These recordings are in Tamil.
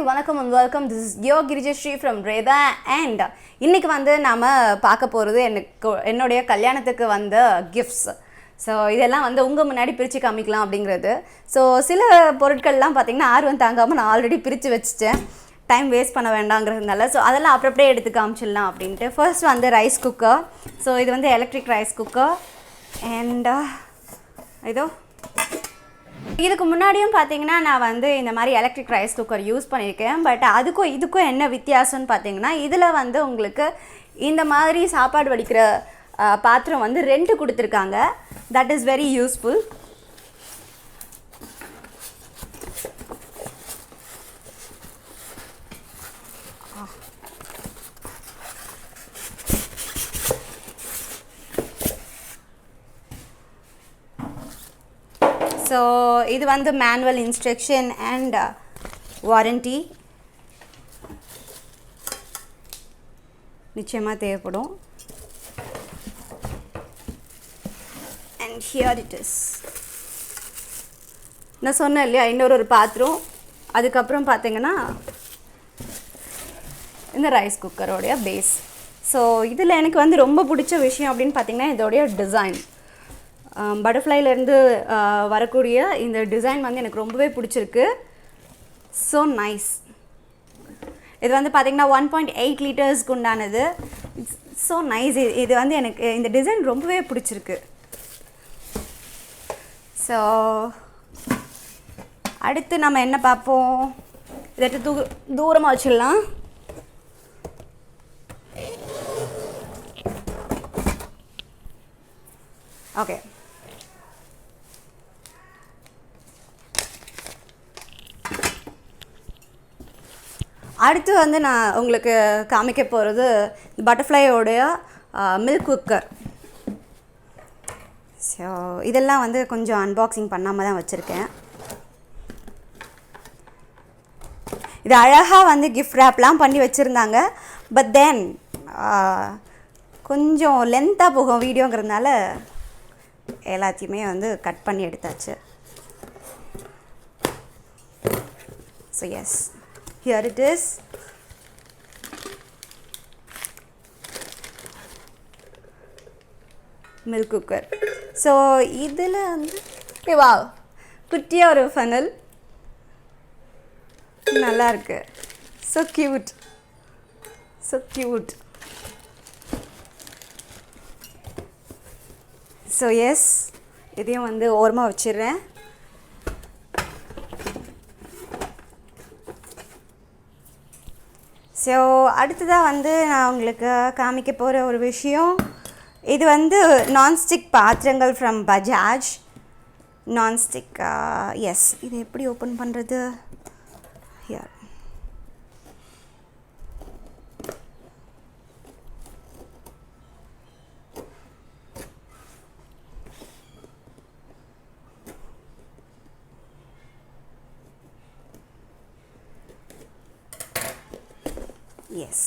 வணக்கம் and welcome. This is your Girija from REDHA and இன்னைக்கு வந்து நாம பார்க்க போறது என்னோட கல்யாணத்துக்கு வந்த gifts. ஸோ இதெல்லாம் வந்து உங்கள் முன்னாடி பிரித்து காமிக்கலாம் அப்படிங்கிறது. ஸோ சில பொருட்கள்லாம் பார்த்தீங்கன்னா ஆர்வம் தாங்காமல் நான் ஆல்ரெடி பிரித்து வச்சுட்டேன், டைம் வேஸ்ட் பண்ண வேண்டாங்கிறதுனால. ஸோ அதெல்லாம் அப்படியே எடுத்து காமிச்சிடலாம் அப்படின்ட்டு. ஃபர்ஸ்ட் வந்து ரைஸ் குக்கர். ஸோ இது வந்து எலக்ட்ரிக் ரைஸ் குக்கர் அண்ட் இதோ இதுக்கு முன்னாடியும் பார்த்தீங்கன்னா நான் வந்து இந்த மாதிரி எலக்ட்ரிக் ரைஸ் குக்கர் யூஸ் பண்ணியிருக்கேன். பட் அதுக்கும் இதுக்கும் என்ன வித்தியாசம்னு பார்த்தீங்கன்னா இதில் வந்து உங்களுக்கு இந்த மாதிரி சாப்பாடு வடிக்கிற பாத்திரம் வந்து ரெண்டு கொடுத்துருக்காங்க. That is very useful. So இது வந்து மேனுவல் இன்ஸ்ட்ரக்ஷன் அண்ட் வாரண்டி நிச்சயமாக தேவைப்படும். And here it is. நான் சொன்னேன் இல்லையா இன்னொரு பாத்திரம். அதுக்கப்புறம் பார்த்தீங்கன்னா இந்த ரைஸ் குக்கரோடைய பேஸ். ஸோ இதில் எனக்கு வந்து ரொம்ப பிடிச்ச விஷயம் அப்படின்னு பார்த்தீங்கன்னா இதோடைய டிசைன். பட்டர்ஃப்ளைலேருந்து வரக்கூடிய இந்த டிசைன் வந்து எனக்கு ரொம்பவே பிடிச்சிருக்கு. So nice. இது வந்து பார்த்திங்கன்னா 1.8 லிட்டர்ஸ்க்கு உண்டானது. So nice. இது வந்து எனக்கு இந்த டிசைன் ரொம்பவே பிடிச்சிருக்கு. ஸோ அடுத்து நம்ம என்ன பார்ப்போம், இதை தூரமாக வச்சிடலாம். ஓகே, அடுத்து வந்து நான் உங்களுக்கு காமிக்க போகிறது பட்டர்ஃப்ளையோடைய மில்க் குக்கர். ஸோ இதெல்லாம் வந்து கொஞ்சம் அன்பாக்சிங் பண்ணாமல் தான் வச்சுருக்கேன். இது அழகாக வந்து கிஃப்ட் ரேப்லாம் பண்ணி வச்சுருந்தாங்க. பட் தென் கொஞ்சம் லென்த்தாக போகும் வீடியோங்கிறதுனால எல்லாத்தையுமே வந்து கட் பண்ணி எடுத்தாச்சு. So yes, here it is. Milk cooker. So இதில் வந்து வா குட்டியாக ஒரு ஃபனல் நல்லா இருக்கு. So cute, so cute. So yes, இதையும் வந்து ஓரமாக வச்சிடுறேன். ஸோ அடுத்ததாக வந்து நான் உங்களுக்கு காமிக்க போகிற ஒரு விஷயம், இது வந்து நான்ஸ்டிக் பாத்திரங்கள் ஃப்ரம் பஜாஜ். Nonstick, S. இது எப்படி ஓப்பன் பண்ணுறது? ஹியர். எஸ்,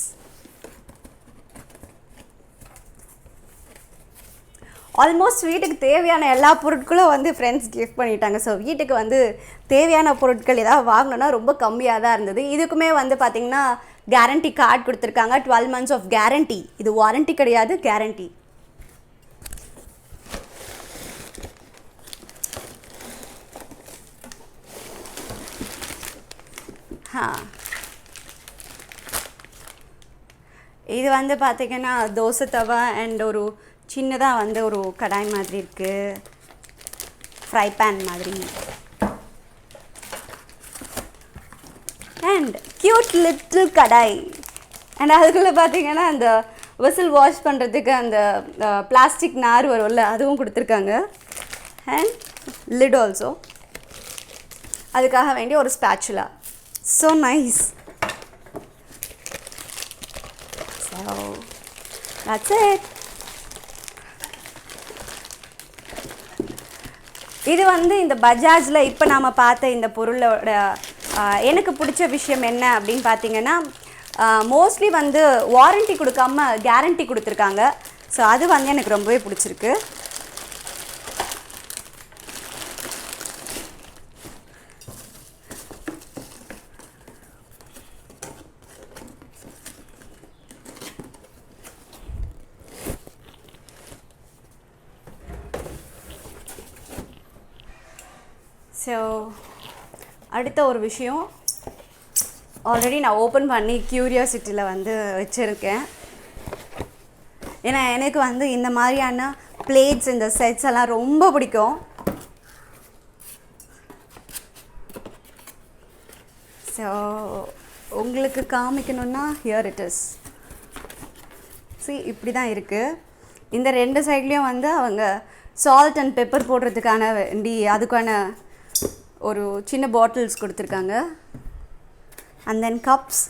ஆல்மோஸ்ட் வீட்டுக்கு தேவையான எல்லா பொருட்களும் வந்து ஃப்ரெண்ட்ஸ் கிஃப்ட் பண்ணிட்டாங்க. ஸோ வீட்டுக்கு வந்து தேவையான பொருட்கள் ஏதாவது வாங்கணுன்னா ரொம்ப கம்மியாக தான் இருந்தது. இதுக்குமே வந்து பார்த்திங்கன்னா கேரண்டி கார்டு கொடுத்துருக்காங்க. 12 months ஆஃப் கேரண்டி. இது வாரண்டி கிடையாது, கேரண்டி. இது வந்து பார்த்திங்கன்னா தோசை தவா அண்ட் ஒரு சின்னதாக வந்து ஒரு கடாய் மாதிரி இருக்குது, ஃப்ரை பேன் மாதிரி. And cute little kadai. And அதுக்குள்ளே பார்த்திங்கன்னா அந்த விசில் வாஷ் பண்ணுறதுக்கு அந்த பிளாஸ்டிக் நார் வரும்ல, அதுவும் கொடுத்துருக்காங்க. அண்ட் லிட் ஆல்சோ, அதுக்காக வேண்டிய ஒரு spatula. So nice. So that's it. இது வந்து இந்த பஜாஜில் இப்போ நாம் பார்த்த இந்த பொருளோட எனக்கு பிடிச்ச விஷயம் என்ன அப்படின்னு பார்த்தீங்கன்னா மோஸ்ட்லி வந்து வாரண்டி கொடுக்காம கேரண்டி கொடுத்துருக்காங்க. ஸோ அது வந்து எனக்கு ரொம்பவே பிடிச்சிருக்கு. ஸோ அடுத்த ஒரு விஷயம் ஆல்ரெடி நான் ஓப்பன் பண்ணி க்யூரியாசிட்டியில் வந்து வச்சுருக்கேன். ஏன்னா எனக்கு வந்து இந்த மாதிரியான பிளேட்ஸ் இந்த செட்ஸ் எல்லாம் ரொம்ப பிடிக்கும். ஸோ உங்களுக்கு காமிக்கணுன்னா ஹியர் இட் இஸ். இப்படி தான் இருக்குது. இந்த ரெண்டு சைட்லேயும் வந்து அவங்க சால்ட் அண்ட் பெப்பர் போடுறதுக்கான அதுக்கான ஒரு சின்ன பாட்டில்ஸ் கொடுத்துருக்காங்க. And then cups.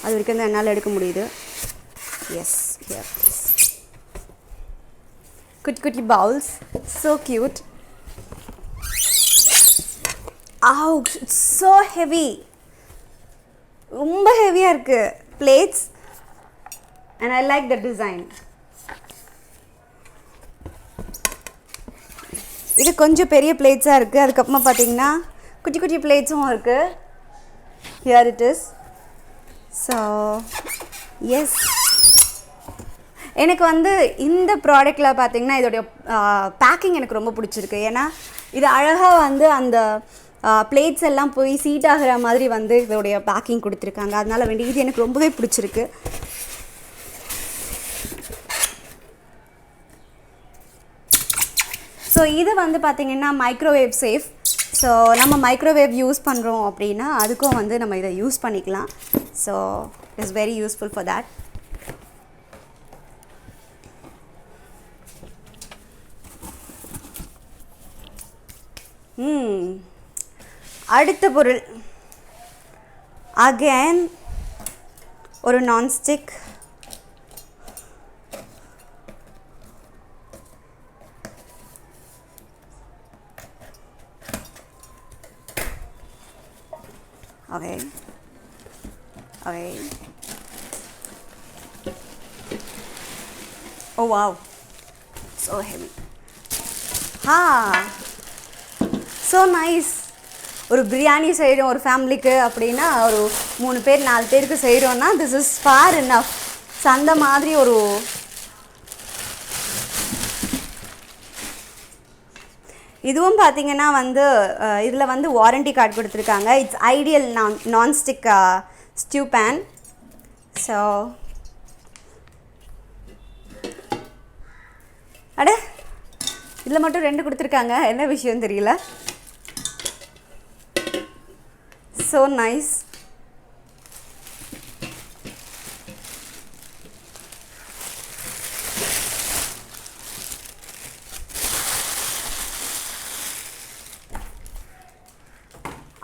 அது வரைக்கும் தான் என்னால் எடுக்க முடியுது. Yes, here is. குட்டி குட்டி bowls, so cute. It's so heavy, ரொம்ப ஹெவியாக இருக்குது plates. And I like the design. இது கொஞ்சம் பெரிய பிளேட்ஸாக இருக்குது. அதுக்கப்புறமா பார்த்தீங்கன்னா குட்டி குட்டி பிளேட்ஸும் இருக்குது. Here it is. So yes, எனக்கு வந்து இந்த ப்ராடக்ட்டில் பார்த்தீங்கன்னா இதோடைய பேக்கிங் எனக்கு ரொம்ப பிடிச்சிருக்கு. ஏன்னா இது அழகாக வந்து அந்த பிளேட்ஸ் எல்லாம் போய் சீட் ஆகிற மாதிரி வந்து இதோடைய பேக்கிங் கொடுத்துருக்காங்க. அதனால் வேண்டி இது எனக்கு ரொம்பவே பிடிச்சிருக்கு. ஸோ இது வந்து பார்த்திங்கன்னா மைக்ரோவேவ் சேஃப். ஸோ நம்ம மைக்ரோவேவ் யூஸ் பண்ணுறோம் அப்படின்னா அதுக்கும் வந்து நம்ம இதை யூஸ் பண்ணிக்கலாம். So it's very useful for that. அடுத்த பொருள் அகேன் ஒரு nonstick. Okay. Oh wow, so heavy. So nice. ஒரு பிரியாணி செய்கிறோம் ஒரு ஃபேமிலிக்கு அப்படின்னா, ஒரு 3 பேர் 4 பேருக்கு செய்கிறோன்னா this is for enough. So அந்த மாதிரி ஒரு இதுவும் பார்த்தீங்கன்னா வந்து இதில் வந்து வாரண்டி கார்டு கொடுத்துருக்காங்க. It's ideal nonstick stew pan. So இதில் மட்டும் 2 கொடுத்துருக்காங்க. என்ன விஷயம் தெரியல. So nice.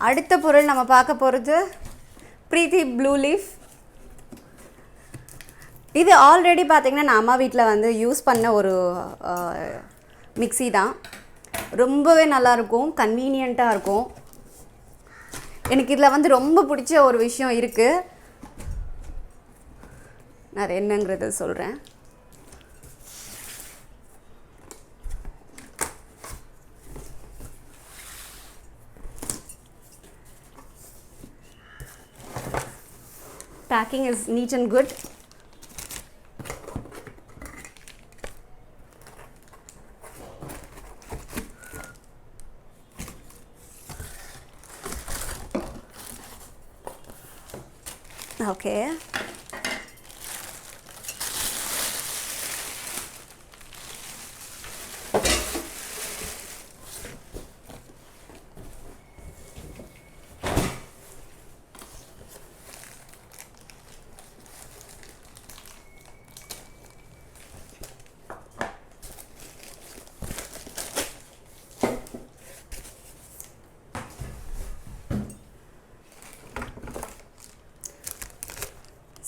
அடுத்த பொருள் நம்ம பார்க்க போகிறது பிரீத்தி ப்ளூ லீஃப். இது ஆல்ரெடி பார்த்திங்கன்னா நான் அம்மா வீட்டில் வந்து யூஸ் பண்ண ஒரு மிக்ஸி தான். ரொம்பவே நல்லாயிருக்கும், கன்வீனியண்ட்டாக இருக்கும். எனக்கு இதில் வந்து ரொம்ப பிடிச்ச ஒரு விஷயம் இருக்குது. நான் அது என்னங்கிறத சொல்கிறேன். Packing is neat and good. Okay.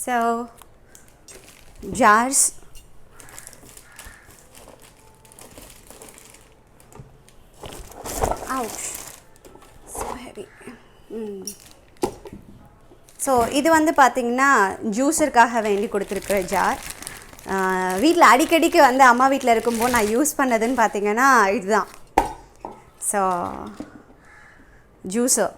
So jars, ouch, so heavy. So இது வந்து பார்த்திங்கன்னா ஜூஸருக்காக வேண்டி கொடுத்துருக்குற ஜார். வீட்டில் அடிக்கடிக்கு வந்து அம்மா வீட்டில் இருக்கும்போது நான் யூஸ் பண்ணதுன்னு பார்த்திங்கன்னா இதுதான். ஸோ ஜூஸர்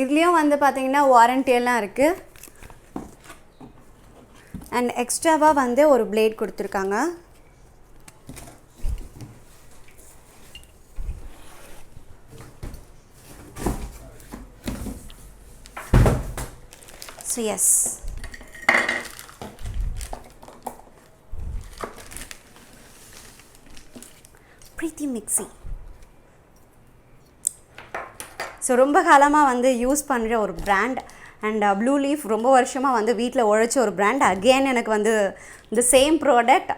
இதுலேயும் வந்து பார்த்திங்கன்னா வாரண்டியெல்லாம் இருக்குது. அண்ட் எக்ஸ்ட்ராவாக வந்து ஒரு பிளேட் கொடுத்துருக்காங்க. So yes, Preethi mixie. ஸோ ரொம்ப காலமாக வந்து யூஸ் பண்ணுற ஒரு பிராண்ட். அண்ட் ப்ளூ லீஃப் ரொம்ப வருஷமாக வந்து வீட்டில் உழைச்ச ஒரு பிராண்ட். அகெயின் எனக்கு வந்து இந்த சேம் ப்ராடக்ட்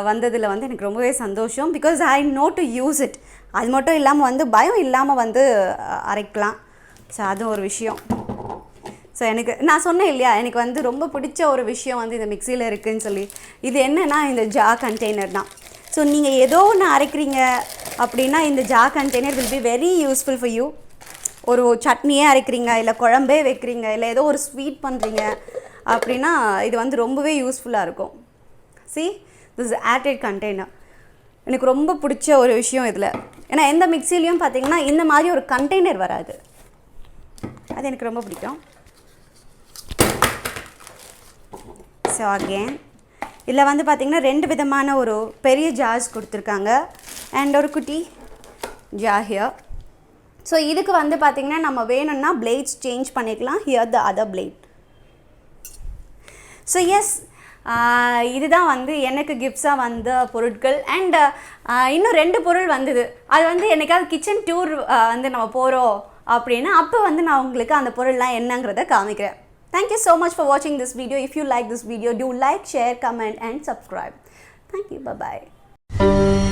வந்ததில் வந்து எனக்கு ரொம்பவே சந்தோஷம். Because I know to use it. அது மட்டும் இல்லாமல் வந்து பயம் இல்லாமல் வந்து அரைக்கலாம். ஸோ அது ஒரு விஷயம். ஸோ எனக்கு நான் சொன்னேன் இல்லையா, எனக்கு வந்து ரொம்ப பிடிச்ச ஒரு விஷயம் வந்து இந்த மிக்சியில் இருக்குதுன்னு சொல்லி. இது என்னென்னா இந்த ஜா கண்டெய்னர் தான். ஸோ நீங்கள் ஏதோ ஒன்று அரைக்கிறீங்க அப்படின்னா இந்த jar container will be very useful for you. ஒரு சட்னியே அரைக்கிறீங்க, இல்லை குழம்பே வைக்கிறீங்க, இல்லை ஏதோ ஒரு ஸ்வீட் பண்ணுறீங்க அப்படின்னா இது வந்து ரொம்பவே யூஸ்ஃபுல்லாக இருக்கும். See, this is airtight container. எனக்கு ரொம்ப பிடிச்ச ஒரு விஷயம் இதில். ஏன்னா எந்த மிக்சிலையும் பார்த்தீங்கன்னா இந்த மாதிரி ஒரு கண்டெய்னர் வராது. அது எனக்கு ரொம்ப பிடிக்கும். ஸோ அகெயின் இதில் வந்து பார்த்திங்கன்னா 2 விதமான ஒரு பெரிய ஜார்ஸ் கொடுத்துருக்காங்க அண்ட் ஒரு குட்டி ஜார் ஹியர். ஸோ இதுக்கு வந்து பார்த்திங்கன்னா நம்ம வேணும்னா பிளேட்ஸ் சேஞ்ச் பண்ணிக்கலாம். Here the other plate. So yes, இதுதான் வந்து எனக்கு கிஃப்ட்ஸாக வந்த பொருட்கள். அண்ட் இன்னும் 2 பொருள் வந்தது. அது வந்து என்னைக்காவது கிச்சன் டூர் வந்து நம்ம போகிறோம் அப்படின்னா அப்போ வந்து நான் உங்களுக்கு அந்த பொருள்லாம் என்னங்கிறத காமிக்கிறேன். Thank you so much for watching this video. If you like this video, do like, share, comment and subscribe. Thank you. Bye-bye.